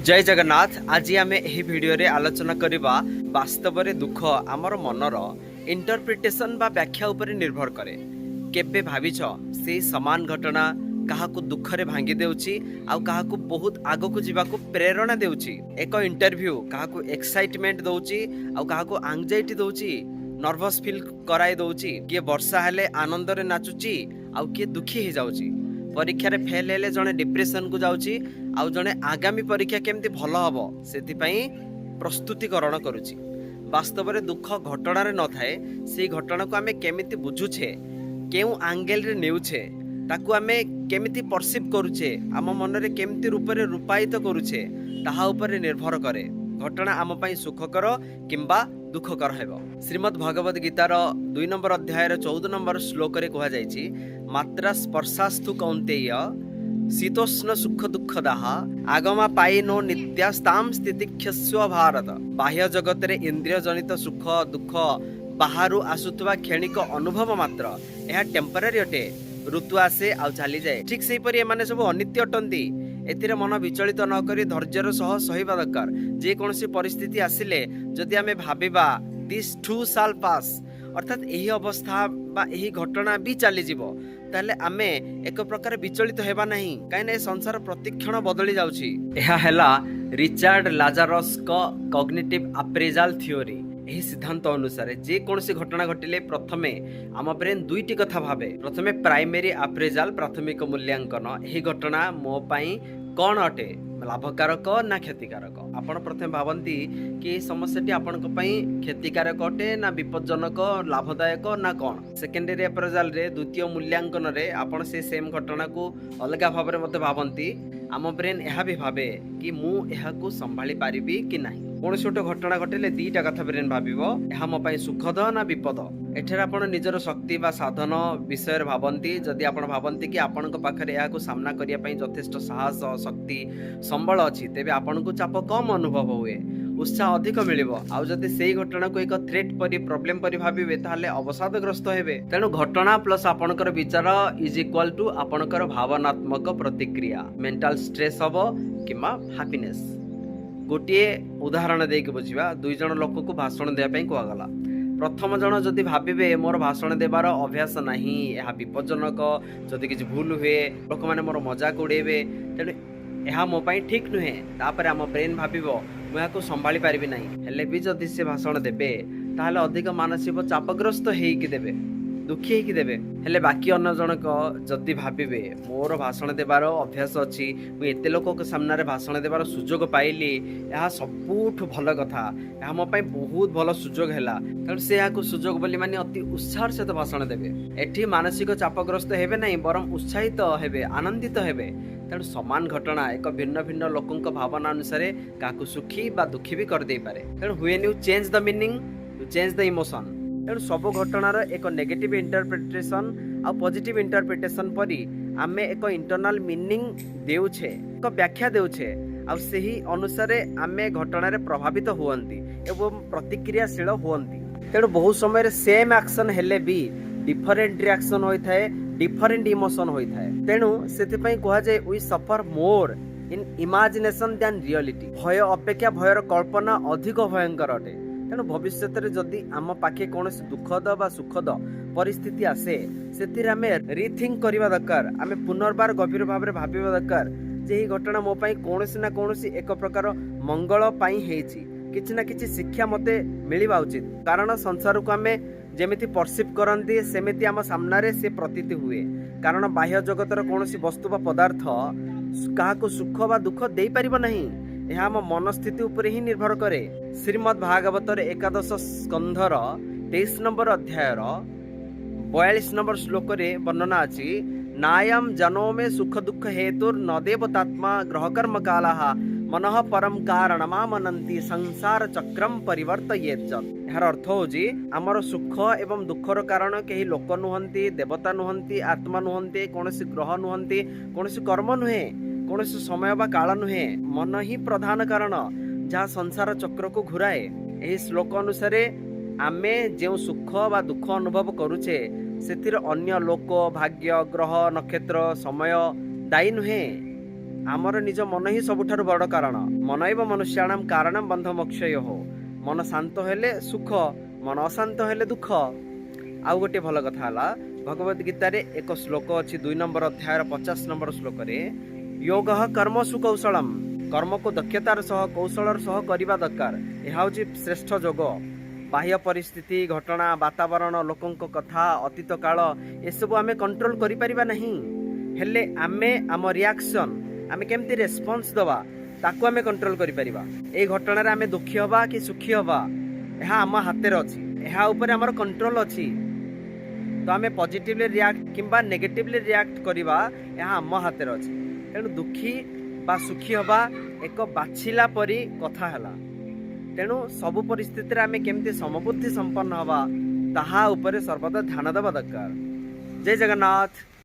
जय जगन्नाथ। आज आम यह भिडियो रे आलोचना करवा वास्तव में दुख आमर मनर इंटरप्रिटेशन बा व्याख्या उपर निर्भर करे। केबे भाविछ से समान घटना काहाकू दुख रे भांगी देउची आउ काहाकू बहुत आगो को जीवा को प्रेरणा देउची। एक इंटरव्यू काहाकू एक्साइटमेंट दउची आउ काहाकू एंजाइटी दउची, नर्वस फील कराई दउची। किए वर्षा हेले आनंद रे नाचुची आउ किए दुखी हो जाउची। परीक्षा रे फेल हेले जने डिप्रेशन को जाउची आउ जने आगामी परीक्षा केमती भल हबो सेति प्रस्तुतिकरण करुची। वास्तव में दुख घटना रे न थाए, से घटना को आमे केमिति बुझुछे, केउ एंगल रे नेउछे, ताकू आमे केमिति परसीव करुछे, आम मन रे केमिति रूप रे रूपायित करुछे ताहा ऊपर निर्भर करे घटना आम पई सुखकर किंबा दुखकर हेबो। श्रीमद् भगवद गीतार 2 नंबर अध्याय 14 नंबर श्लोक रे कहा जायछि, मात्रा स्पर्शास्तु कौन्तेय शीतोष्ण सुख दुःखदाः आगमा पाइनो नित्यास्तां स्थितिक्षस्व भारत। बाह्य जगत रे इंद्रिय जनित सुख दुख बाहरु आसुतवा क्षणिक अनुभव मात्र, यह टेम्पररी अटे। ऋतु आसे आउ चली जाए, ठीक से परि एमाने सब अनित्य अटंती। एथिरे मन विचलित न करी धैर्यर सह सहिबा दरकार। जे कोनोसी परिस्थिति आसिले जदि आमे भाबिबा दिस टू शाल पास, अर्थात यही अवस्था बा यही घटना भी चली जीवो, ताले आमे एक प्रकार विचलित हेबा नहीं, काहे संसार प्रतिक्षण बदली जाउची। एहा हेला रिचार्ड लाजारस को कॉग्निटिव अप्रेजाल थ्योरी। यही सिद्धांत अनुसार जे कोनोसी घटना घटिले प्रथमे आम ब्रेन दुईटी कथा भाबे। प्रथमे प्राइमरी अप्रेजाल प्राथमिक मूल्यांकन, यही घटना मो पई कौन अटे, लाभकारक ना क्षतिकारक। आपण प्रथमे भावंती कि समस्याटी आपनक पई क्षतिकारक अटे ना विपज्जनक लाभदायक ना कौन। सेकेंडरी अप्रेजाल रे द्वितीय मूल्यांकन रे आपण से सेम घटना को अलग भाव रे मते भावंती। आम ब्रेन यह भी भावे कि मु यह को संभाली पारिबी कि नहीं। कौन छोट घटना घटिले दीटा कथा ब्रेन भाविबो, यह मो पई सुखद ना विपद। एठरे आपण निजर शक्ति बा साधन विषय भावंती। जदि आपण भावंती कि आपनक पाखरे यह को सामना करिया पई यथेष्ट साहस शक्ति संबल अछि, तेबे आपन को चाप कम अनुभव हुए, उत्साह अधिक मिलिबो। आउ जदि सेही घटना को एक थ्रेट परि प्रॉब्लम परि भाबिबे ताले अवसादग्रस्त हेबे। तेणु घटना प्लस आपनकर विचार इज इक्वल टू आपनकर भावनात्मक प्रतिक्रिया। मेंटल स्ट्रेस हबो किमा हैप्पीनेस। गोटिए उदाहरण देके बुझिबा। दुई जण लोक को भाषण देया पई कोआ गला। प्रथम जन जदि भाबिबे मोर भाषण देबार अभ्यास नहीं, यह विपज्जनक, जदि किछि भूल हुए लोक माने मोर मजाक उड़ेबे, तेणु यह मो पई ठीक नुहे। तापर आम ब्रेन भाबिबो मु याको संभाली पारिबि नहीं। हेले भी जदि से भाषण देबे ताहले अधिक मानसिक चापग्रस्त हेइकि देबे, दुखी हेइकि देबे। हेले बाकी अन्य जनक जदि भाबिबे मोर भाषण देबार अभ्यास अछि, मु एते लोक के सामने रे भाषण देबार सुजोग पाइली, यह सबुठ भल कथा, यह मो पई बहुत भल सुजोग हैला। तेणु से याको सुजोग बोली माने अति उत्साह सहित भाषण देबे। एठी मानसिक चापग्रस्त हेबे नहीं, बरम उत्साहित हेबे, आनंदित हेबे। तेणु समान घटना एक भिन्न भिन्न लोकंक भावना अनुसार काकू सुखी बा दुखी भी कर दे पारे। तेणु when you change the meaning you change the emotion. तेणु सब घटनार एक नेगेटिव इंटरप्रिटेशन आ पॉजिटिव इंटरप्रिटेशन परी आमे एक इंटरनल मीनिंग देउछे, एक व्याख्या देउछे, आ सेही अनुसार आमे घटना रे प्रभावित हुअंती एवं प्रतिक्रियाशील हुअंती। तेणु बहुत समय सेम एक्शन हेले भी डिफरेंट रिएक्शन होई थाए, डिफरेंट इमोशन होई थाए। तेणु सेतिपई कहा जाय we suffer more in imagination than reality. भय अपेक्षा भयर कल्पना अधिक भयंकर अटे। तेणु भविष्य रे जदि आम पाखे कौनसी दुखद बा सुखद परिस्थिति आसे, सेतिरे आमे रीथिंक करिवा दरकार। आमे पुनर्बार गभीर भाव रे भाबिबा दरकार जे ही घटना मो पई कौनसी ना कौनसी एक प्रकार मंगल पई हेछि, किछि ना किछि शिक्षा मते मिलिबा उचित। कारण संसार को आमे जेमिति परसीव करंती सेमिति आम सामने से प्रतीत हुए। कारण बाह्य जगतर कौनसी वस्तु बा पदार्थ काहाको सुख बा दुख दे पारिबो नहीं, यह आम मनस्थिति उपर ही निर्भर करे। श्रीमद् भागवतर 11 स्कंधर 23 नंबर अध्यायर 42 नंबर श्लोक रे वर्णना अछि, नायम जनो में सुख दुख हेतुर न देवतात्मा ग्रह कर्म कालः मनः परम कारणमामनन्ति संसार चक्रम परिवर्तयेत्। यार अर्थ होजी आमर सुख एवं दुखर कारण कहीं लोक नुहंती, देवता नुहंती, आत्मा नुहंती, कौनसी ग्रह नुहंती, कौनसी कर्म नुहे, कौनसी समय बा काल नुहे, मन ही प्रधान कारण जहाँ संसार चक्र को घुराए। यही श्लोक अनुसार आमे जो सुख बा दुख अनुभव करुचे सेतिर अन्य लोक, भाग्य, ग्रह, नक्षत्र, समय दायी नुहे। ଆମର ନିଜ ମନ ହିଁ ସବୁଠାରୁ ବଡ଼ କାରଣ। ମନୈବ ମନୁଷ୍ୟାଣାଂ କାରଣଂ ବନ୍ଧ ମୋକ୍ଷୟୋଃ। ମନ ଶାନ୍ତ ହେଲେ ସୁଖ, ମନ ଅଶାନ୍ତ ହେଲେ ଦୁଃଖ। ଆଉ ଗୋଟିଏ ଭଲ କଥା ହେଲା, ଭଗବତ ଗୀତାରେ ଏକ ଶ୍ଲୋକ ଅଛି 2 ନମ୍ବର ଅଧ୍ୟାୟର 50 ନମ୍ବର ଶ୍ଲୋକରେ, ଯୋଗଃ କର୍ମସୁ କୌଶଳମ୍। କର୍ମକୁ ଦକ୍ଷତାର ସହ କୌଶଳର ସହ କରିବା ଦରକାର। ଏହା ହେଉଛି ଶ୍ରେଷ୍ଠ ଯୋଗ। ବାହ୍ୟ ପରିସ୍ଥିତି, ଘଟଣା, ବାତାବରଣ, ଲୋକଙ୍କ କଥା, ଅତୀତ କାଳ ଏସବୁ ଆମେ କଣ୍ଟ୍ରୋଲ କରିପାରିବା ନାହିଁ। ହେଲେ ଆମେ ଆମ ରିଆକ୍ସନ୍, ଆମେ କେମିତି ରେସ୍ପନ୍ସ ଦେବା ତାକୁ ଆମେ କଣ୍ଟ୍ରୋଲ କରିପାରିବା। ଏଇ ଘଟଣାରେ ଆମେ ଦୁଃଖୀ ହେବା କି ସୁଖୀ ହେବା ଏହା ଆମ ହାତରେ ଅଛି। ଏହା ଉପରେ ଆମର କଣ୍ଟ୍ରୋଲ ଅଛି। ତ ଆମେ ପଜିଟିଭଲି ରିଆକ୍ଟ କିମ୍ବା ନେଗେଟିଭଲି ରିଆକ୍ଟ କରିବା ଏହା ଆମ ହାତରେ ଅଛି। ତେଣୁ ଦୁଃଖୀ ବା ସୁଖୀ ହେବା ଏକ ବାଛିଲା ପରି କଥା ହେଲା। ତେଣୁ ସବୁ ପରିସ୍ଥିତିରେ ଆମେ କେମିତି ସମବୁଦ୍ଧି ସମ୍ପନ୍ନ ହେବା ତାହା ଉପରେ ସର୍ବଦା ଧ୍ୟାନ ଦେବା ଦରକାର। ଜୟ ଜଗନ୍ନାଥ।